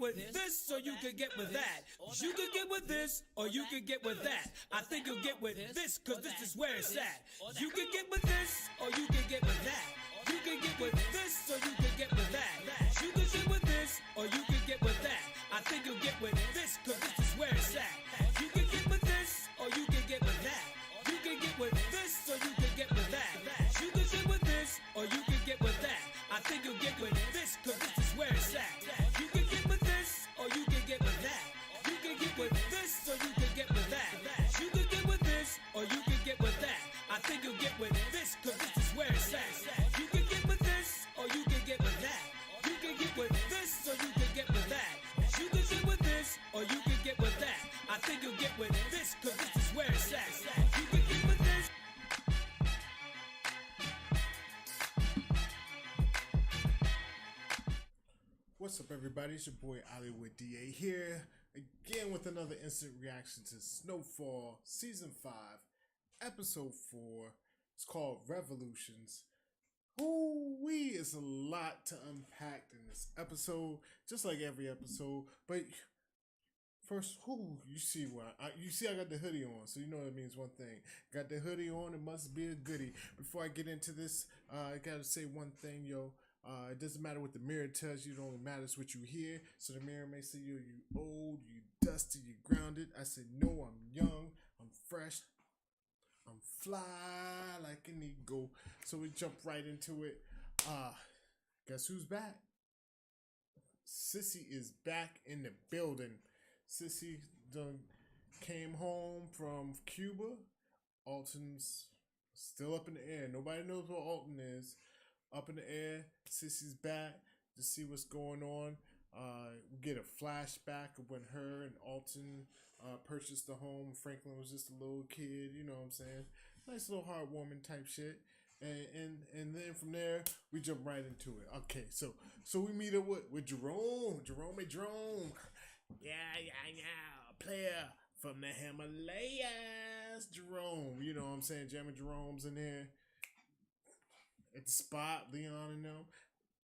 with this or you can get with that. You can get with this or you can get with that. I think you'll get with this cause this is where it's at. You can get with this or you can get with that. You can get with this or you can get with that. You can get with this or you can get with that. I think you'll get with this cause this is where it's at. You can get with this or you can get with that. You can get with this or you can get with that. You can get with this or you can get with that. I think you'll get with this cause this is where it's at. You can get with this or you can get with that. You can get with this or you can get with that. You can get with this or you can get with that. I think you'll get with this cause this is where it's at. You can get with this or you can get with that. You can get with this or you can get with that. You can get with this or you can get with that. I think you'll get with this cause this is where it's at. You can get with this. What's up, everybody? It's your boy Hollywood DA here again with another instant reaction to Snowfall Season 5, Episode 4. It's called Revolutions. Ooh-wee, it's a lot to unpack in this episode, just like every episode. But first, you see what I got the hoodie on, so you know that means one thing. Got the hoodie on, it must be a goodie. Before I get into this, I gotta say one thing, yo. It doesn't matter what the mirror tells you, it only matters what you hear. So the mirror may say you old, you dusty, you grounded. I said no, I'm young, I'm fresh, I'm fly like an eagle. So we jump right into it. Guess who's back? Sissy is back in the building. Sissy done came home from Cuba. Alton's still up in the air. Nobody knows what Alton is. Up in the air. Sissy's back to see what's going on. We get a flashback of when her and Alton purchased the home. Franklin was just a little kid, you know what I'm saying? Nice little heartwarming type shit. And then from there we jump right into it. Okay, so we meet up with Jerome. Jerome. Yeah. Player from the Himalayas. Jerome. You know what I'm saying? Jammin' Jerome's in there. At the spot, Leon and them.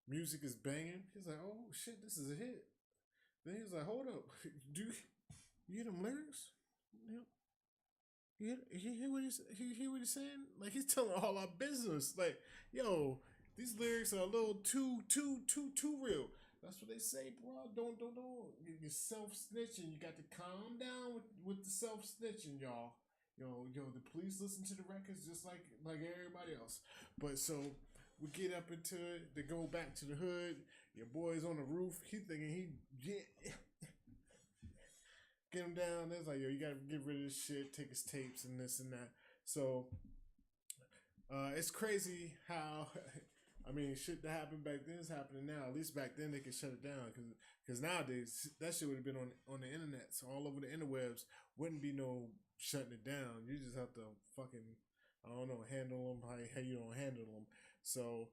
Music is banging. He's like, oh shit, this is a hit. Then he's like, hold up. Do you hear them lyrics? You hear what he's saying? Like, he's telling all our business. Like, yo, these lyrics are a little too real. That's what they say, bro. Don't. You're self-snitching. You got to calm down with the self-snitching, y'all. Yo, the police listen to the records just like everybody else. But so we get up into it. They go back to the hood. Your boy's on the roof. He thinking get him down. There's like, yo, you gotta get rid of this shit. Take his tapes and this and that. So it's crazy how I mean, shit that happened back then is happening now. At least back then they could shut it down because nowadays that shit would have been on the internet, so all over the interwebs. Wouldn't be no shutting it down. You just have to fucking, I don't know, handle them how you don't handle them. So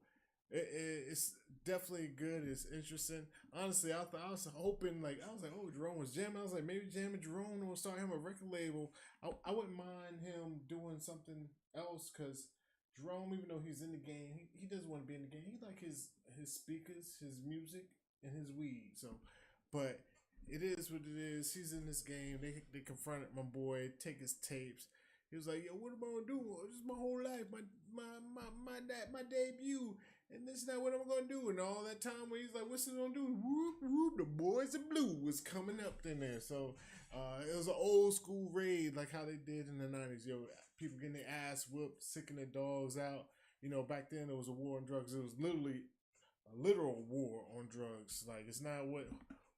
it's definitely good. It's interesting. Honestly, I was hoping, oh, Jerome was jamming. I was like, maybe Jammin' Jerome will start him a record label. I wouldn't mind him doing something else because Jerome, even though he's in the game, he doesn't want to be in the game. He like his speakers, his music, and his weed. So, but it is what it is. He's in this game. They confronted my boy, take his tapes. He was like, yo, what am I gonna do? This is my whole life, my debut, and this is not what I'm gonna do. And all that time when he's like, what's he gonna do? Whoop whoop, the Boys of Blue was coming up in there. So it was an old school raid like how they did in the 90s. Yo, people getting their ass whooped, sicking their dogs out. You know, back then there was a war on drugs. It was literally a literal war on drugs. Like, it's not what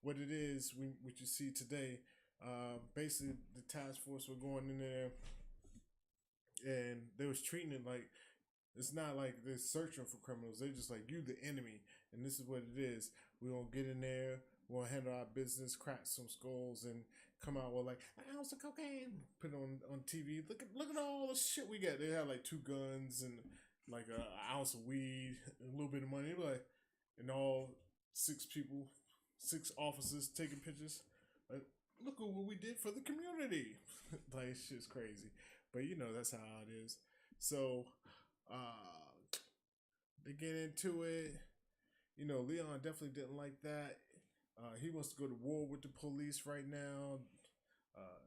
it is what you see today. Basically the task force were going in there and they was treating it like, it's not like they're searching for criminals. They're just like, you the enemy, and this is what it is. We're gonna get in there, we're gonna handle our business, crack some skulls, and come out with like an ounce of cocaine, put it on TV. Look at all the shit we got. They had like 2 guns and like an ounce of weed, and a little bit of money. Like, and all 6 people, 6 officers taking pictures. Like, look at what we did for the community. Like, shit's crazy. But you know, that's how it is. So they get into it. You know, Leon definitely didn't like that. He wants to go to war with the police right now. Uh,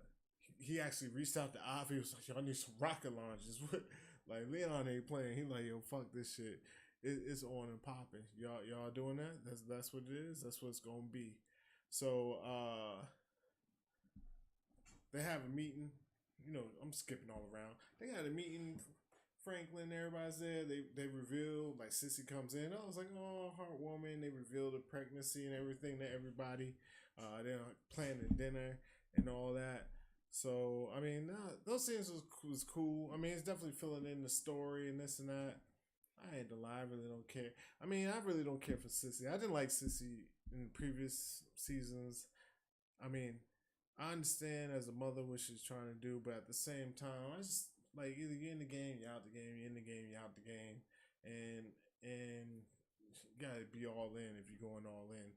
he actually reached out to Ivy. He was like, "Y'all need some rocket launchers." Like Leon ain't playing. He like, "Yo, fuck this shit. It's on and popping. Y'all doing that? That's what it is. That's what it's gonna be." So they have a meeting. You know, I'm skipping all around. They had a meeting. Franklin, everybody's there. They reveal like Sissy comes in. I was like, oh, heartwarming. They reveal the pregnancy and everything to everybody. They're planning dinner and all that. So I mean, those scenes was cool. I mean, it's definitely filling in the story and this and that. I ain't gonna lie, I really don't care. I mean, I really don't care for Sissy. I didn't like Sissy in previous seasons. I mean, I understand as a mother what she's trying to do, but at the same time, I just like either you're in the game, you're out the game, you're in the game, you're out the game, and you gotta be all in if you're going all in.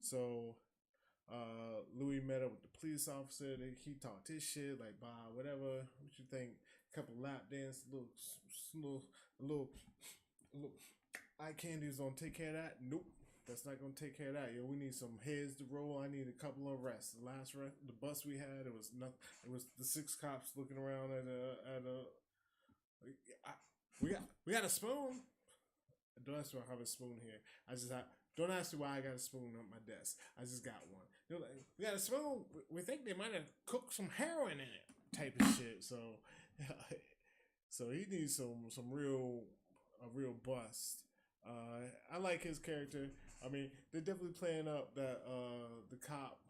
So Louis met up with the police officer. He talked his shit like, "Bah, whatever. What you think? Couple lap dance, little, little eye candies gonna take care of that? Nope, that's not gonna take care of that. Yo, we need some heads to roll. I need a couple of arrests. The last the bus we had, it was nothing. It was the 6 cops looking around at a. We got a spoon. Don't ask me I have a spoon here. Don't ask me why I got a spoon on my desk. I just got one. They're like, we got a spoon. We think they might have cooked some heroin in it, type of shit. So, so he needs some a real bust. I like his character. I mean, they're definitely playing up that the cop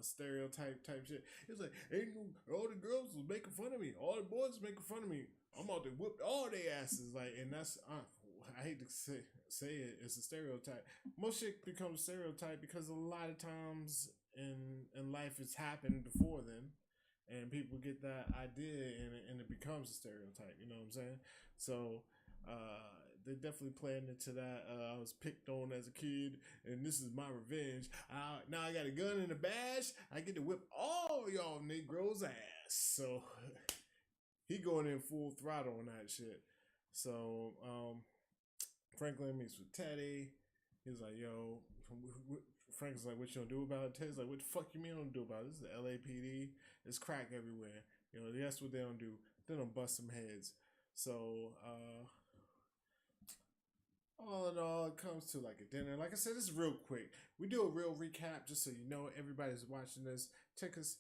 stereotype type shit. It's like, ain't no, all the girls was making fun of me, all the boys was making fun of me. I'm out there whipped all their asses, like, and that's I hate to say it, it's a stereotype. Most shit becomes a stereotype because a lot of times in life it's happened before then, and people get that idea and it becomes a stereotype. You know what I'm saying? So they're definitely playing into that. I was picked on as a kid, and this is my revenge. Now I got a gun and a badge. I get to whip all y'all Negroes' ass. So he going in full throttle on that shit. So Franklin meets with Teddy. He's like, yo, Franklin's like, what you gonna do about it? Teddy's like, what the fuck you mean I don't do about it? This is the LAPD. There's crack everywhere. You know, that's what they don't do. They don't bust some heads. So, all in all, it comes to like a dinner. Like I said, this is real quick. We do a real recap just so you know everybody's watching this. Check us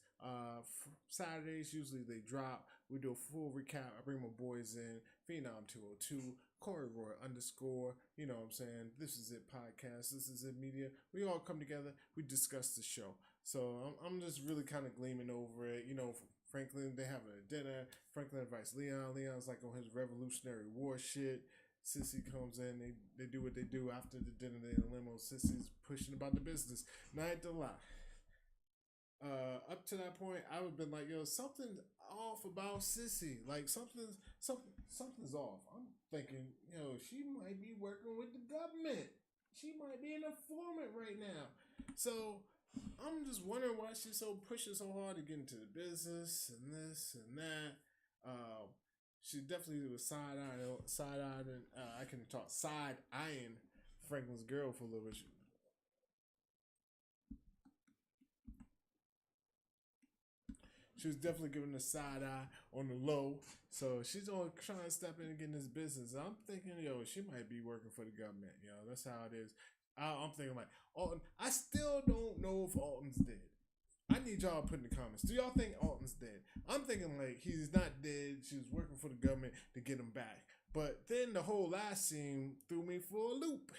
Saturdays. Usually they drop. We do a full recap. I bring my boys in. Phenom 202, Corey Roy _. You know what I'm saying? This is it podcast. This is it media. We all come together. We discuss the show. So I'm just really kind of gleaming over it. You know, Franklin, they having a dinner. Franklin invites Leon. Leon's like on his Revolutionary War shit. Sissy comes in, they do what they do after the dinner. They in the limo. Sissy's pushing about the business. Now I ain't to lie. Up to that point, I would have been like, yo, something's off about Sissy. Like something's off. I'm thinking, yo, she might be working with the government. She might be an informant right now. So I'm just wondering why she's so pushing so hard to get into the business and this and that. She definitely was side eyeing. I can talk side eyeing Franklin's girl for a little bit. She was definitely giving a side eye on the low. So she's on trying to step in and get in this business. I'm thinking, yo, she might be working for the government. Yo, that's how it is. I'm thinking like Alton. I still don't know if Alton's dead. I need y'all to put in the comments. Do y'all think Alton's dead? I'm thinking like he's not dead. She was working for the government to get him back. But then the whole last scene threw me for a loop.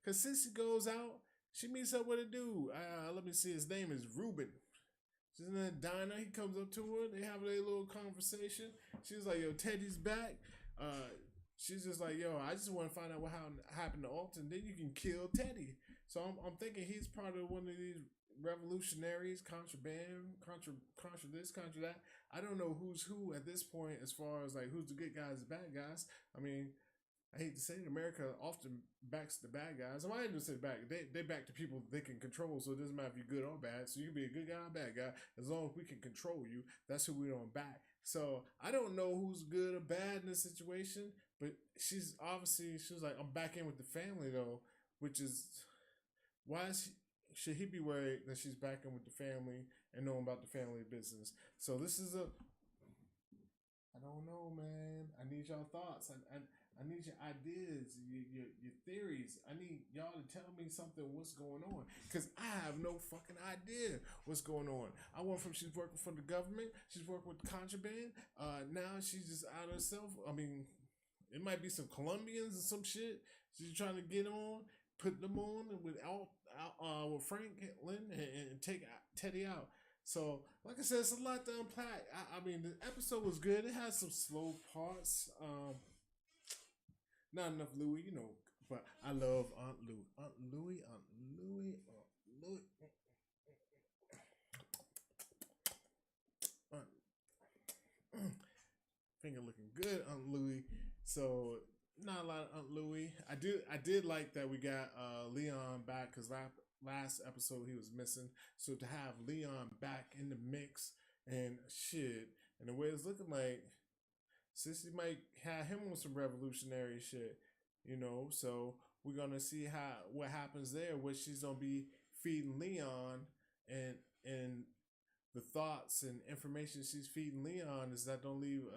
Cause Sissy goes out, she meets up with a dude. Let me see, his name is Ruben. She's in a diner. He comes up to her. They have a little conversation. She's like, yo, Teddy's back. She's just like, yo, I just want to find out what happened to Alton. Then you can kill Teddy. So I'm thinking he's part of one of these revolutionaries, contraband, contra this, contra that. I don't know who's who at this point as far as like who's the good guys, the bad guys. I mean, I hate to say it, America often backs the bad guys. Well, I didn't say back. They back the people they can control, so it doesn't matter if you're good or bad. So you can be a good guy or a bad guy. As long as we can control you, that's who we don't back. So I don't know who's good or bad in this situation, but she was like, I'm back in with the family though, which is why is should he be worried that she's back in with the family and knowing about the family business? So this is a, I don't know, man. I need y'all thoughts. I need your ideas, your theories. I need y'all to tell me something. What's going on? Because I have no fucking idea what's going on. I went from she's working for the government, she's working with contraband. Now she's just out of herself. I mean, it might be some Colombians or some shit she's trying to get on, put them on with Franklin and take Teddy out. So, like I said, it's a lot to unpack. I mean, the episode was good. It had some slow parts. Not enough Louis, but I love Aunt Louie. Aunt Louie. Finger looking good, Aunt Louie. So not a lot of Aunt Louie. I did like that we got Leon back because last episode he was missing. So to have Leon back in the mix and shit, and the way it's looking like, Sissy might have him on some revolutionary shit, So we're gonna see what happens there. What she's gonna be feeding Leon, and the thoughts and information she's feeding Leon is that don't leave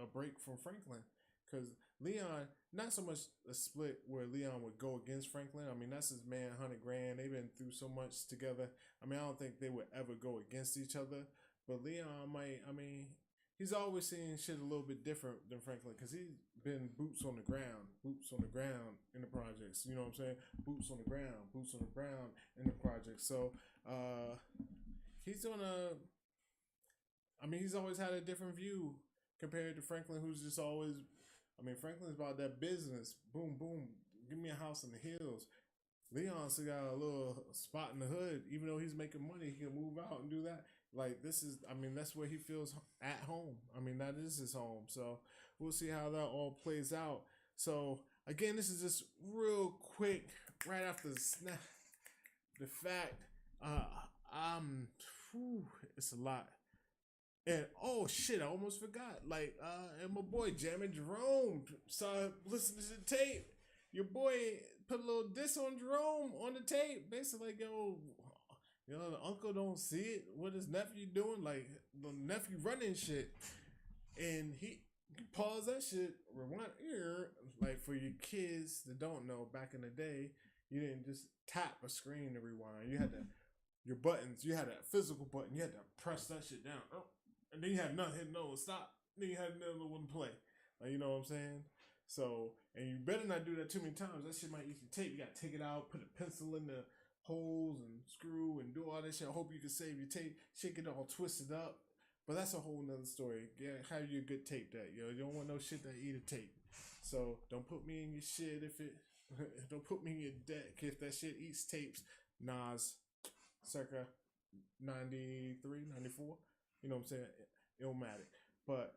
a break from Franklin, because Leon, not so much a split where Leon would go against Franklin. I mean, that's his man, 100 grand. They've been through so much together. I mean, I don't think they would ever go against each other. But Leon might. I mean, he's always seen shit a little bit different than Franklin because he's been boots on the ground in the projects. You know what I'm saying? Boots on the ground in the projects. So he's gonna. I mean, he's always had a different view compared to Franklin, who's just always. I mean, Franklin's about that business. Boom, boom. Give me a house in the hills. Leon still got a little spot in the hood. Even though he's making money, he can move out and do that. Like, this is, I mean, that's where he feels at home. I mean, that is his home. So we'll see how that all plays out. So again, this is just real quick, right after the fact. It's a lot. And oh shit, I almost forgot. Like, and my boy Jammin' Jerome started listening to the tape. Your boy put a little diss on Jerome on the tape. Basically, like, yo, the uncle don't see it. What his nephew doing? Like, the nephew running shit. And he paused that shit, rewind ear. Like, for your kids that don't know, back in the day, you didn't just tap a screen to rewind. You had your buttons, you had a physical button. You had to press that shit down. And then you had nothing, no, stop. Then you had another one play. Like, you know what I'm saying? So, and you better not do that too many times. That shit might eat your tape. You got to take it out, put a pencil in the holes and screw and do all that shit. I hope you can save your tape. Shit get all twisted up. But that's a whole nother story. Yeah, how you a good tape that, You don't want no shit that eat a tape. So, don't put me in your shit if it... don't put me in your deck if that shit eats tapes. Nas, circa 93, 94. You know what I'm saying? Illmatic. But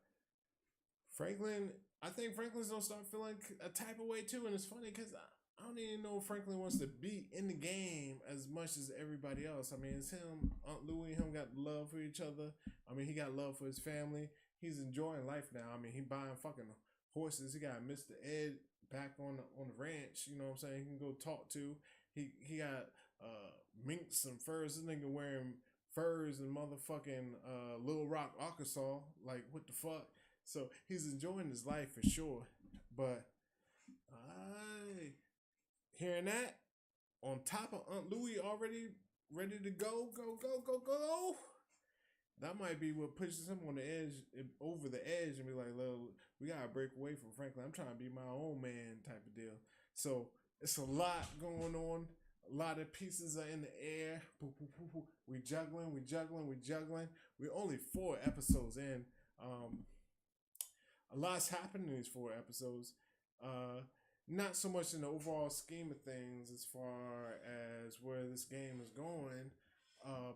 Franklin, I think Franklin's gonna start feeling a type of way too. And it's funny because I don't even know if Franklin wants to be in the game as much as everybody else. I mean, it's him, Aunt Louie, and him got love for each other. I mean, he got love for his family. He's enjoying life now. I mean, he buying fucking horses. He got Mr. Ed back on the ranch. You know what I'm saying? He can go talk to. He got minks and furs. This nigga wearing furs in motherfucking Little Rock, Arkansas. Like, what the fuck? So he's enjoying his life for sure. But hearing that, on top of Aunt Louie already ready to go, that might be what pushes him on the edge, over the edge, and be like, we gotta break away from Franklin. I'm trying to be my own man type of deal. So it's a lot going on. A lot of pieces are in the air. We juggling. We're only 4 episodes in. A lot's happened in these 4 episodes. Not so much in the overall scheme of things as far as where this game is going.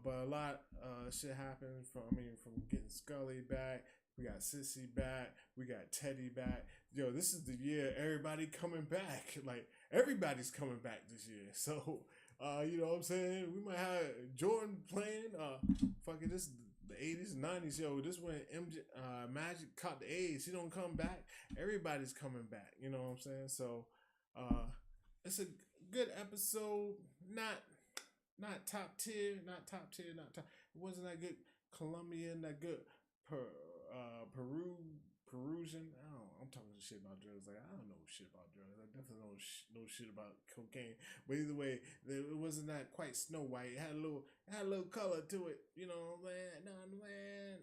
But a lot shit happened from getting Scully back. We got Sissy back. We got Teddy back. Yo, this is the year everybody coming back. Like, everybody's coming back this year. So, you know what I'm saying? We might have Jordan playing. Fucking this the 80s and 90s. Yo, this when Magic caught the AIDS. He don't come back. Everybody's coming back. You know what I'm saying? So, it's a good episode. Not not top tier, not top tier, not top. It wasn't that good. Colombian, that good. Perusian. I don't. I'm talking shit about drugs. Like I don't know shit about drugs. I definitely don't know shit about cocaine. But either way, it wasn't that quite Snow White. It had a little color to it. You know what I'm saying? Know what I'm saying?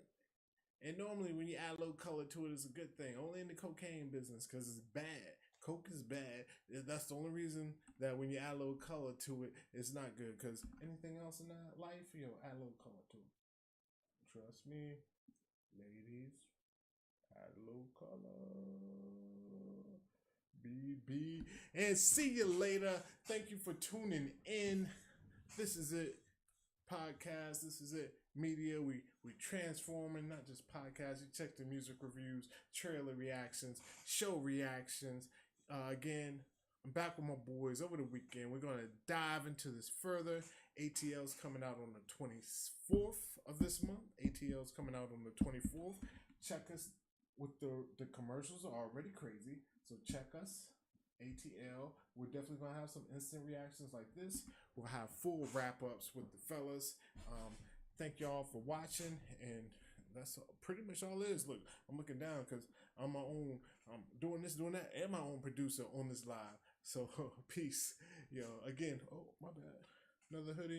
And normally when you add a little color to it, it's a good thing. Only in the cocaine business because it's bad. Coke is bad. That's the only reason that when you add a little color to it, it's not good. Because anything else in that life, add a little color to it. Trust me, ladies, add a little color. BB. And see you later. Thank you for tuning in. This is it. Podcast. This is it. Media. We transforming, not just podcasts. You check the music reviews, trailer reactions, show reactions. Again, I'm back with my boys over the weekend. We're going to dive into this further. ATL's coming out on the 24th of this month. ATL's coming out on the 24th. Check us with the commercials are already crazy. So check us. ATL. We're definitely going to have some instant reactions like this. We'll have full wrap-ups with the fellas. Thank y'all for watching, and that's pretty much all it is. Look, I'm looking down because I'm doing this, doing that, and my own producer on this live. So peace. Again, oh my bad. Another good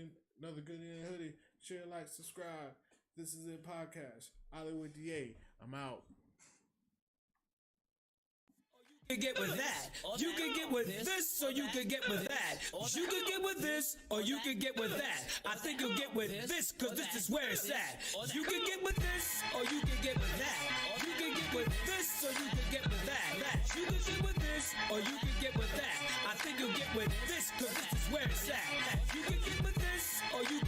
in hoodie. Share, like, subscribe. This is it podcast. Hollywood DA. I'm out. You can get with that. You can get with this, or you can get with that. You can get with this, or you can get with that. I think you'll get with this, cause this is where it's at. You can get with this, or you can get with that. You can get with this, or you can get with that. You can get with this, or you can get with that. I think you'll get with this, cause this is where it's at. You can get with this, or you